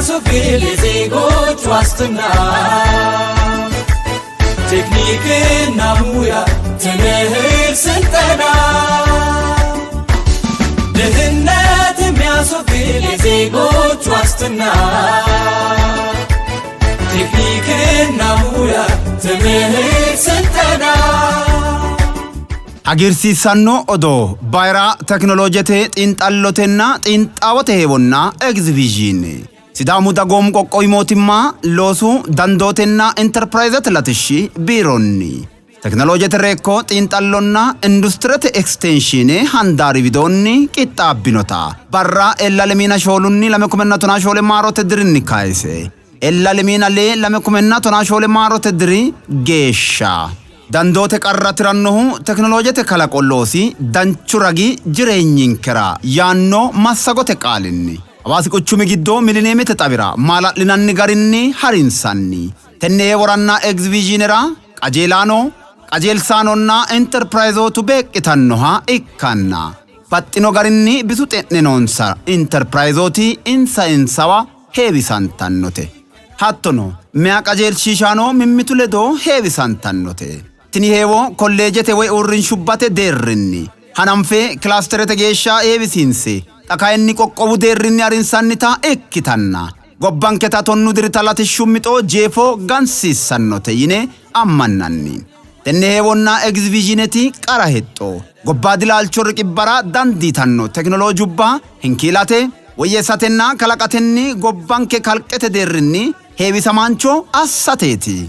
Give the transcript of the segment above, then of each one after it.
የሚያስወግድ የዜጎች ዋስትና ቴክኒክና ሙያ ትምህርት ስልጠና ድህነት የሚያስወግድ የዜጎች ዋስትና ቴክኒክና ሙያ ትምህርት ስልጠና Agirsiisanno odoo bayraa teknoloojete xiinxallotenna xiinxaawote heewonna egzibiizhiini Sidaamu dagoomu qoqqowi mootimmaa loosu dandootenna enterpiraayizete latishshi biironni teknoloojete reekko xiinxallonna industirete ekstenshiine handaari widoonni qixxaabbinota barra ellalemiina shoolunni 2017 shoole maarote dirinni kaayise ellalemiina lee 2017 shoole maarote diri geeshsha Dandoote qarratirannohu teknoloojete kalaqolloosi danchu ragi jireenyinkera yaanno massagote qaalinni Hawaasi quchumi giddoo milineemete xabira maala'linanni garinni harinsanni tenne woranna egzibiizhiinera qajeelsaanonna enterpiraayizootu beeqqitannoha ikkanna baxxino garinni bisu xe'nenoonsa enterpiraayizooti insawa heewisantannote hattono meya qajeelshiishaano mimmitu ledo heewisantannote Tini heewo kolleejete way uurrinshubbate deerrinni hananfe kilaasterete geeshsha heewisiinse xakayenni qoqqowu deerrinni harinsannita ikkitanna gobbanketa tonnu dirita latishshu mixoo jeefo gansiissannote yine ammannanni tenne heewonna egzibiizhiineti qara hexxo gobbaa dilaalcho riqibbara dandiitanno teknoloojubba hinkiilate woyyeessatenna kalaqatenni gobbanke kalqete deerrinni heewisamaancho assateeti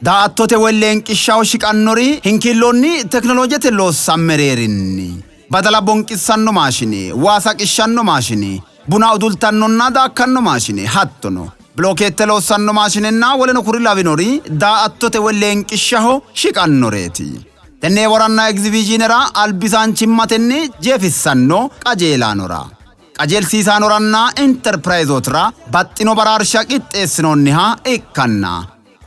Daattote welleen qishshaw shiqannori hinkiilloonni teknoloojete loossammereerinni badala bonqissanno maashine waasa qishshanno maashine buna udultannonna daakkanno maashine hattono blookeette loossanno maashinenna woleno kuri lawinori daattote welleen qishshaho shiqannoreeti tenne woranna egzibiizhiinera albisaanchimmatenni jeefissanno qajeelaanora qajeelsiisaanoranna enterpiraayizootra baxxino baraarsha qixxeessinoonniha ikkanna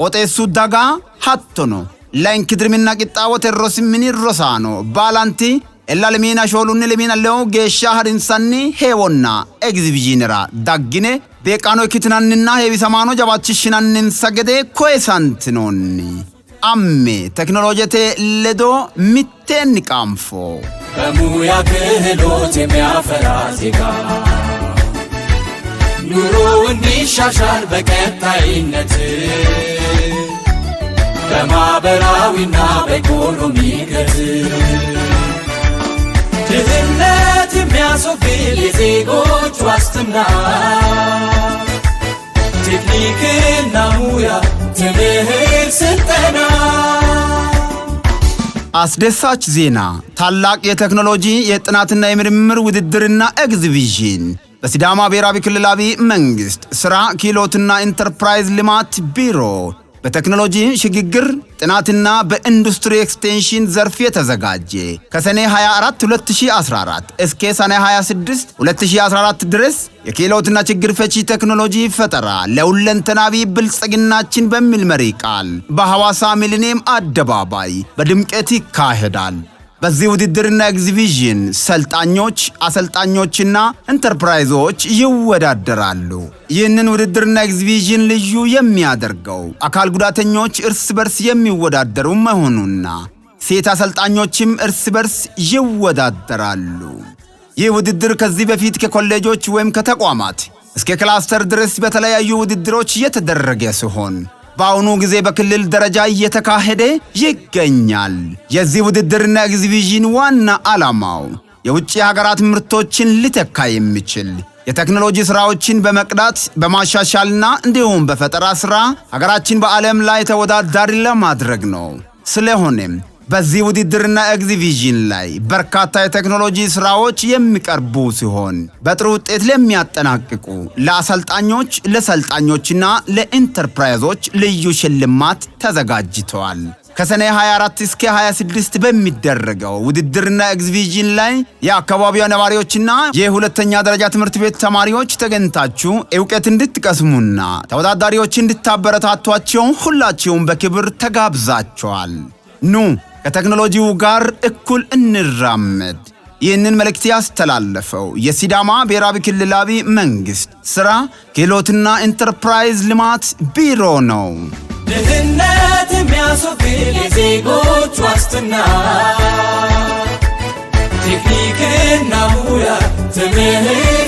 Oteessu daga hattono lainki dirminna qixxaawote rosimini rosaano baalanti ellalemiina shoolunni lemiina leewu geeshsha harinsanni heewonna egzibiizhiinera daggine beeqaano ikkitinanninna heewisamaano jabaachishshinanninsa gede koesantinoonni amme teknoloojete ledo mitteenni qaanfo በሙያ ክህሎት የሚያፈራ ዜጋ ኑሮ እንዲሻሻል በቀጣይነት በማህበራዊና በኢኮኖሚ ድህነት የሚያስወግድ የዜጎች ዋስትና ቴክኒክና ሙያ ትምህርት ስልጠና አስደሳች ዜና ታላቅ የቴክኖሎጂ የጥናትና የምርምር ውድድርና ኤግዚቢሽን በሲዳማ ብሔራዊ ክልላዊ መንግስት ስራ ክህሎትና ኢንተርፕራይዝ ልማት ቢሮ በቴክኖሎጂ ሽግግር ጥናትና በኢንዱስትሪ ኤክስቴንሽን ዘርፍ የተዘጋጀ ከሰኔ 24 2014 እስከ ሰኔ 26 2014 ድረስ የክህሎትና ችግር ፈቺ ቴክኖሎጂ ፈጠራ ለሁለንተናዊ ብልጽግናችን በሚል መሪ ቃል በሐዋሳ ሚሊኒየም አደባባይ በድምቀት ይካሄዳል። በዚህ ውድድርና ኤግዚቢሽን ሰልጣኞች አሰልጣኞችና ኢንተርፕራይዞች ይወዳደራሉ። ይህንን ውድድርና ኤግዚቢሽን ልዩ የሚያደርገው አካል ጉዳተኞች እርስ በርስ የሚወዳደሩ መሆኑና ሴት አሰልጣኞችም እርስ በርስ ይወዳደራሉ። ይህ ውድድር ከዚህ በፊት ከኮሌጆች ወይም ከተቋማት እስከ ክላስተር ድረስ በተለያዩ ውድድሮች የተደረገ ሲሆን በአሁኑ ጊዜ በክልል ደረጃ እየተካሄደ ይገኛል። የዚህ ውድድርና ኤግዚቢሽን ዋና ዓላማው የውጭ ሀገራት ምርቶችን ሊተካ የሚችል የቴክኖሎጂ ስራዎችን በመቅዳት በማሻሻልና እንዲሁም በፈጠራ ስራ ሀገራችን በዓለም ላይ ተወዳዳሪ ለማድረግ ነው። ስለሆነም በዚህ ውድድርና ኤግዚቢሽን ላይ በርካታ የቴክኖሎጂ ስራዎች የሚቀርቡ ሲሆን በጥሩ ውጤት ለሚያጠናቅቁ ለአሰልጣኞች፣ ለሰልጣኞችና ለኢንተርፕራይዞች ልዩ ሽልማት ተዘጋጅተዋል። ከሰኔ 24 እስከ 26 በሚደረገው ውድድርና ኤግዚቢሽን ላይ የአካባቢው ነዋሪዎችና የሁለተኛ ደረጃ ትምህርት ቤት ተማሪዎች ተገኝታችሁ ዕውቀት እንድትቀስሙና ተወዳዳሪዎች እንድታበረታቷቸው ሁላችሁም በክብር ተጋብዛችኋል። ኑ ከቴክኖሎጂው ጋር እኩል እንራመድ። ይህንን መልእክት ያስተላለፈው የሲዳማ ብሔራዊ ክልላዊ መንግስት ስራ ክህሎትና ኢንተርፕራይዝ ልማት ቢሮ ነው። ድህነት የሚያስወግድ የዜጎች ዋስትና ቴክኒክና ሙያ ትምህርት